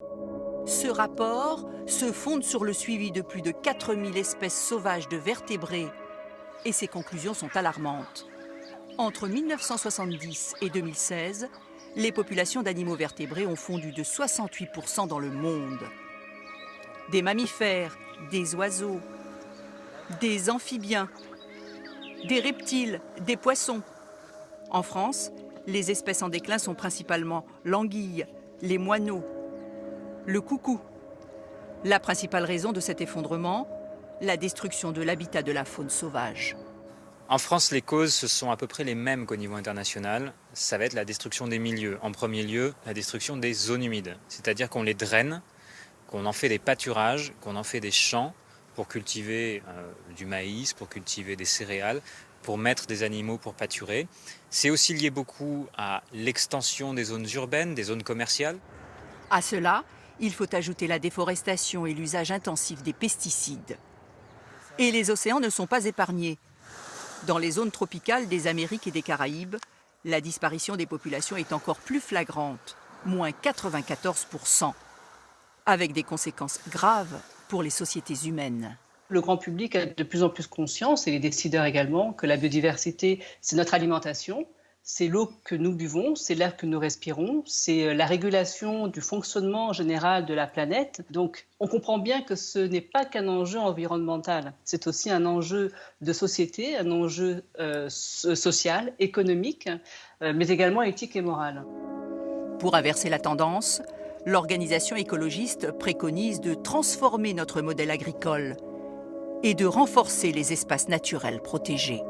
Ce rapport se fonde sur le suivi de plus de 4000 espèces sauvages de vertébrés et ses conclusions sont alarmantes. Entre 1970 et 2016, les populations d'animaux vertébrés ont fondu de 68% dans le monde. Des mammifères, des oiseaux, des amphibiens, des reptiles, des poissons. En France, les espèces en déclin sont principalement l'anguille, les moineaux, le coucou. La principale raison de cet effondrement, la destruction de l'habitat de la faune sauvage. En France, les causes, ce sont à peu près les mêmes qu'au niveau international. Ça va être la destruction des milieux. En premier lieu, la destruction des zones humides. C'est-à-dire qu'on les draine, qu'on en fait des pâturages, qu'on en fait des champs pour cultiver du maïs, pour cultiver des céréales, pour mettre des animaux pour pâturer. C'est aussi lié beaucoup à l'extension des zones urbaines, des zones commerciales. À cela, il faut ajouter la déforestation et l'usage intensif des pesticides. Et les océans ne sont pas épargnés. Dans les zones tropicales des Amériques et des Caraïbes, la disparition des populations est encore plus flagrante, moins 94%, avec des conséquences graves pour les sociétés humaines. Le grand public a de plus en plus conscience, et les décideurs également, que la biodiversité, c'est notre alimentation, c'est l'eau que nous buvons, c'est l'air que nous respirons, c'est la régulation du fonctionnement général de la planète. Donc, on comprend bien que ce n'est pas qu'un enjeu environnemental, c'est aussi un enjeu de société, un enjeu social, économique, mais également éthique et moral. Pour inverser la tendance, l'organisation écologiste préconise de transformer notre modèle agricole et de renforcer les espaces naturels protégés.